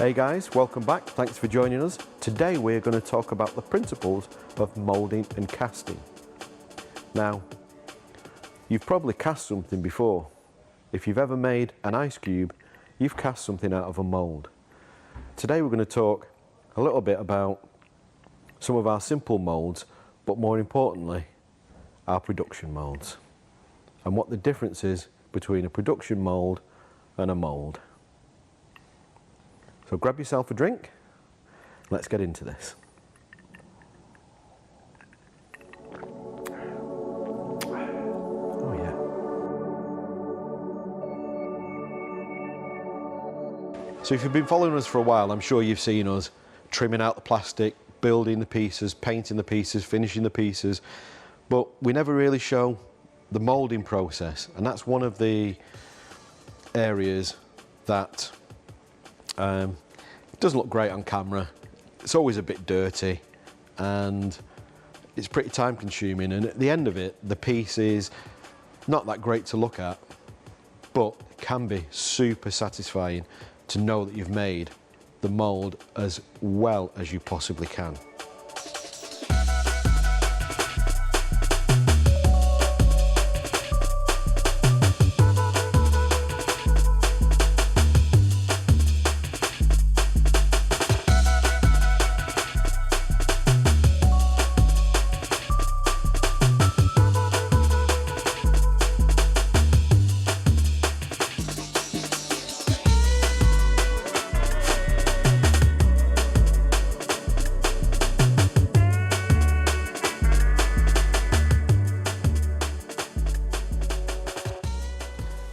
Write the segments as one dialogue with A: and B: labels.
A: Hey guys, welcome back. Thanks for joining us. Today we're going to talk about the principles of moulding and casting. Now, you've probably cast something before. If you've ever made an ice cube, you've cast something out of a mould. Today we're going to talk a little bit about some of our simple moulds, but more importantly, our production moulds, and what the difference is between a production mould and a mould. So grab yourself a drink, let's get into this. Oh yeah. So if you've been following us for a while, I'm sure you've seen us trimming out the plastic, building the pieces, painting the pieces, finishing the pieces, but we never really show the moulding process, and that's one of the areas that it doesn't look great on camera. It's always a bit dirty and it's pretty time consuming, and at the end of it the piece is not that great to look at, but it can be super satisfying to know that you've made the mould as well as you possibly can.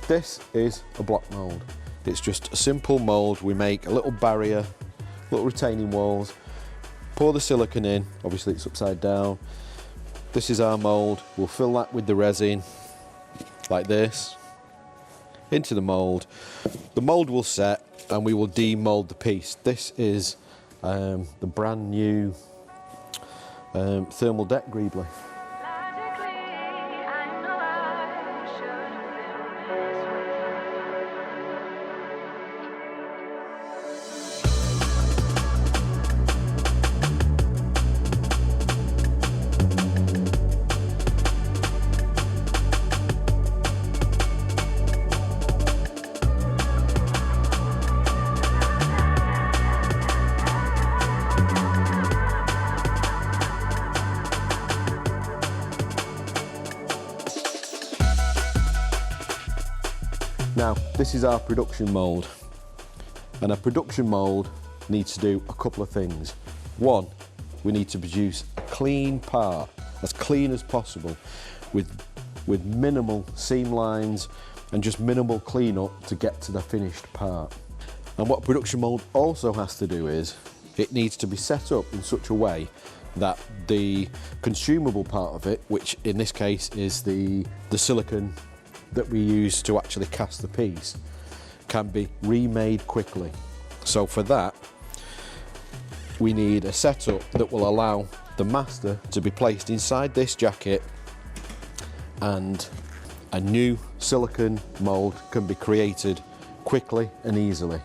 A: This is a block mould. It's just a simple mould. We make a little barrier, little retaining walls, pour the silicone in, obviously it's upside down. This is our mould. We'll fill that with the resin, like this, into the mould. The mould will set and we will de-mould the piece. This is the brand new thermal deck greebly. Now, this is our production mould, and a production mould needs to do a couple of things. One, we need to produce a clean part, as clean as possible, with minimal seam lines and just minimal cleanup to get to the finished part. And what a production mould also has to do is, it needs to be set up in such a way that the consumable part of it, which in this case is the silicone that we use to actually cast the piece, can be remade quickly. So for that, we need a setup that will allow the master to be placed inside this jacket, and a new silicone mould can be created quickly and easily,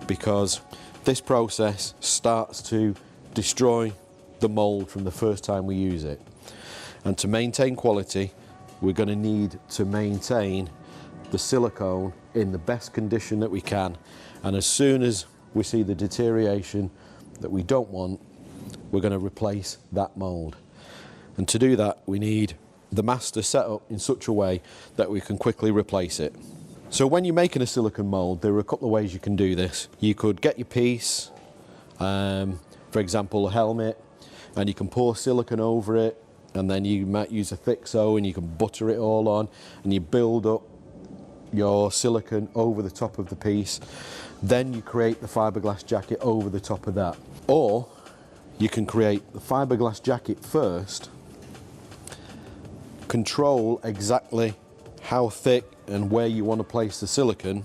A: because this process starts to destroy the mould from the first time we use it. And to maintain quality, we're going to need to maintain the silicone in the best condition that we can, and as soon as we see the deterioration that we don't want, we're going to replace that mould. And to do that, we need the master set up in such a way that we can quickly replace it. So when you're making a silicone mould, there are a couple of ways you can do this. You could get your piece, for example a helmet, and you can pour silicone over it, and then you might use a thick sew and you can butter it all on, and you build up your silicone over the top of the piece. Then you create the fiberglass jacket over the top of that. Or you can create the fiberglass jacket first, control exactly how thick and where you want to place the silicone,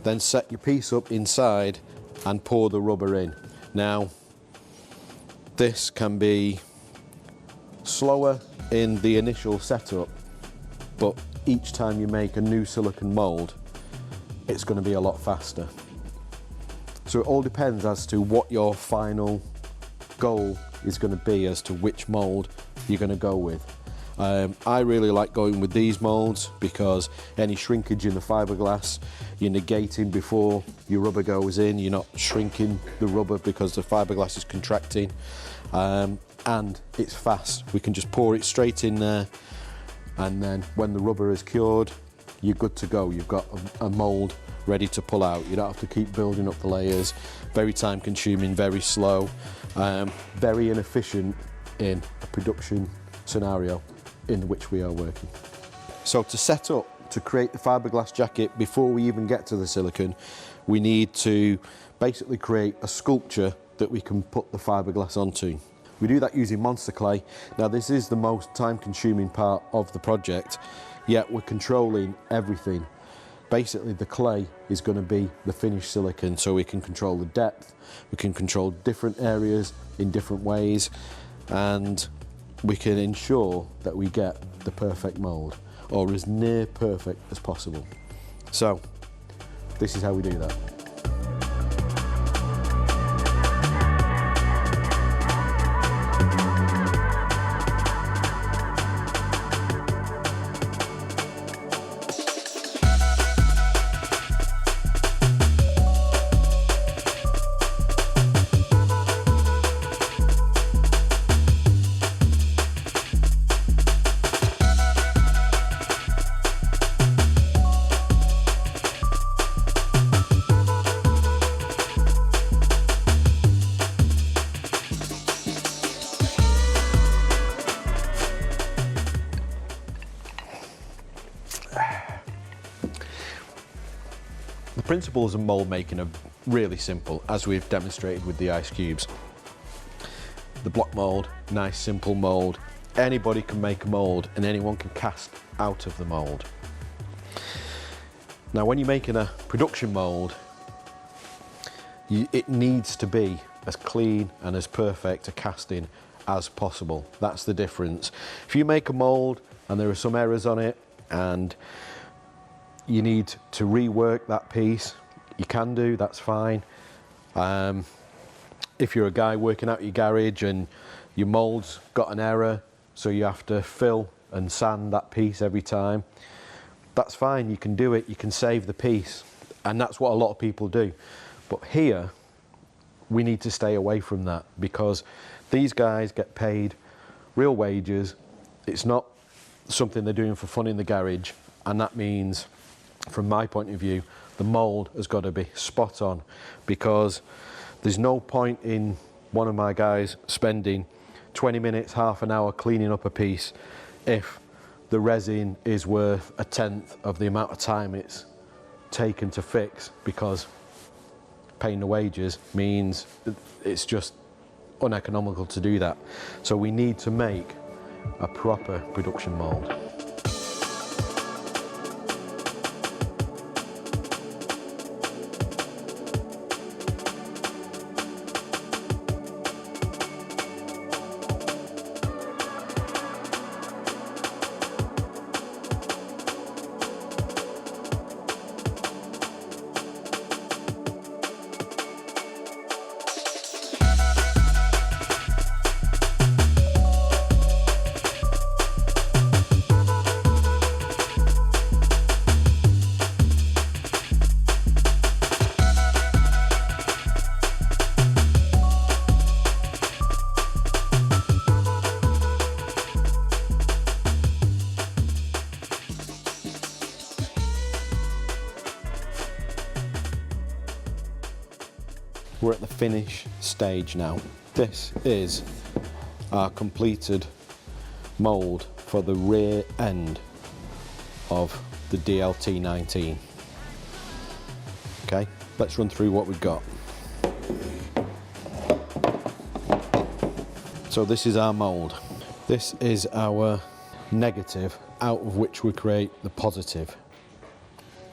A: then set your piece up inside and pour the rubber in. Now, this can be slower in the initial setup, but each time you make a new silicone mould, it's going to be a lot faster. So it all depends as to what your final goal is going to be as to which mould you're going to go with. I really like going with these moulds because any shrinkage in the fiberglass you're negating before your rubber goes in. You're not shrinking the rubber because the fiberglass is contracting, and it's fast. We can just pour it straight in there, and then when the rubber is cured, you're good to go. You've got a mould ready to pull out. You don't have to keep building up the layers. Very time consuming, very slow, very inefficient in a production scenario in which we are working. So to set up, to create the fiberglass jacket, before we even get to the silicone, we need to basically create a sculpture that we can put the fiberglass onto. We do that using monster clay. Now this is the most time consuming part of the project, yet we're controlling everything. Basically the clay is going to be the finished silicone, so we can control the depth, we can control different areas in different ways, and we can ensure that we get the perfect mould, or as near perfect as possible. So this is how we do that. The principles of mould making are really simple, as we've demonstrated with the ice cubes. The block mould, nice simple mould. Anybody can make a mould and anyone can cast out of the mould. Now when you're making a production mould, it needs to be as clean and as perfect a casting as possible. That's the difference. If you make a mould and there are some errors on it and you need to rework that piece, you can do, that's fine. If you're a guy working out your garage and your mould's got an error, so you have to fill and sand that piece every time, that's fine, you can do it, you can save the piece, and that's what a lot of people do. But here, we need to stay away from that, because these guys get paid real wages. It's not something they're doing for fun in the garage, and that means, from my point of view, the mould has got to be spot on, because there's no point in one of my guys spending 20 minutes, half an hour cleaning up a piece if the resin is worth 1/10 of the amount of time it's taken to fix, because paying the wages means it's just uneconomical to do that. So we need to make a proper production mould. We're at the finish stage now. This is our completed mould for the rear end of the DLT19. Okay, let's run through what we've got. So this is our mould. This is our negative, out of which we create the positive,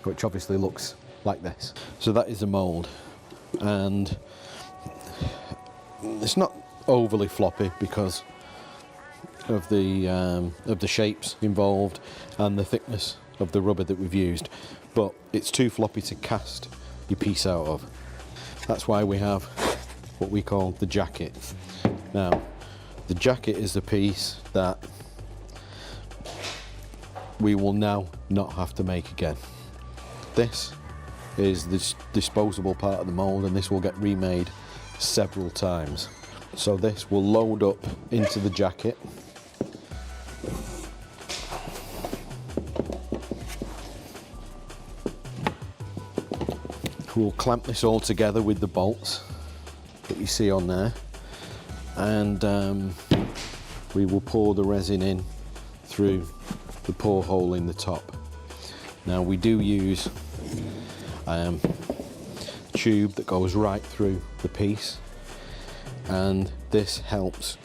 A: which obviously looks like this. So that is the mould, and it's not overly floppy because of the shapes involved and the thickness of the rubber that we've used, but it's too floppy to cast your piece out of. That's why we have what we call the jacket. Now, the jacket is the piece that we will now not have to make again. This is the disposable part of the mould, and this will get remade several times. So this will load up into the jacket. We'll clamp this all together with the bolts that you see on there, and we will pour the resin in through the pour hole in the top. Now we do use tube that goes right through the piece, and this helps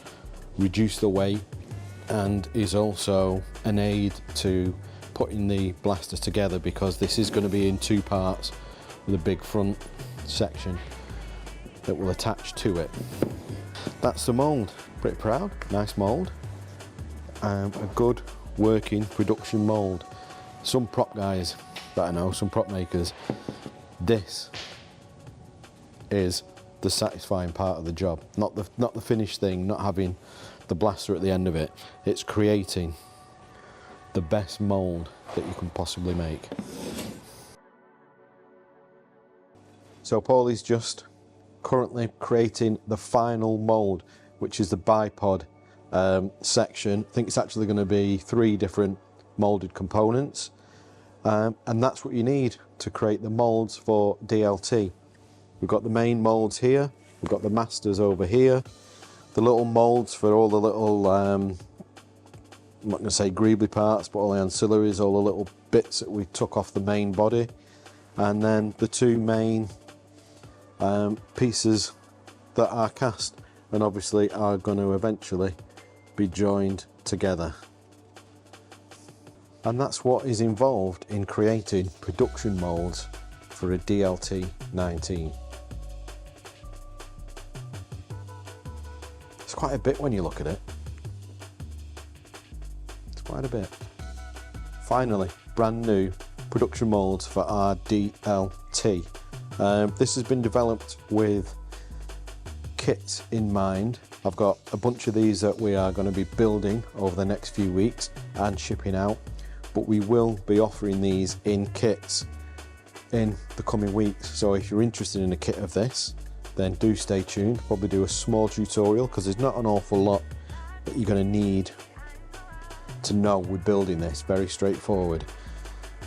A: reduce the weight and is also an aid to putting the blaster together, because this is going to be in two parts with a big front section that will attach to it. That's the mould. Pretty proud. Nice mould. A good working production mould. Some prop guys that I know, some prop makers, this is the satisfying part of the job. Not the finished thing, not having the blaster at the end of it. It's creating the best mould that you can possibly make. So Paulie's just currently creating the final mould, which is the bipod section. I think it's actually going to be 3 different moulded components, and that's what you need to create the moulds for DLT. We've got the main moulds here, we've got the masters over here, the little moulds for all the little, I'm not going to say greebly parts, but all the ancillaries, all the little bits that we took off the main body, and then the 2 main pieces that are cast and obviously are going to eventually be joined together. And that's what is involved in creating production moulds for a DLT 19. It's quite a bit when you look at it. It's quite a bit. Finally, brand new production moulds for our DLT. This has been developed with kits in mind. I've got a bunch of these that we are going to be building over the next few weeks and shipping out, but we will be offering these in kits in the coming weeks. So if you're interested in a kit of this, then do stay tuned. Probably do a small tutorial, because there's not an awful lot that you're going to need to know with building this. Very straightforward.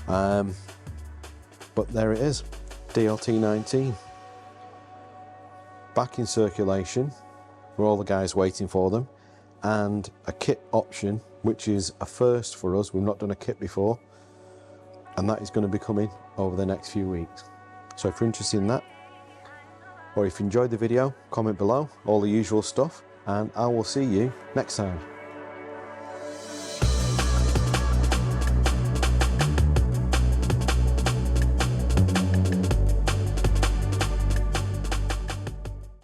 A: But there it is. DLT 19 back in circulation for all the guys waiting for them, and a kit option, which is a first for us. We've not done a kit before, and that is going to be coming over the next few weeks. So if you're interested in that, or if you enjoyed the video, comment below, all the usual stuff, and I will see you next time.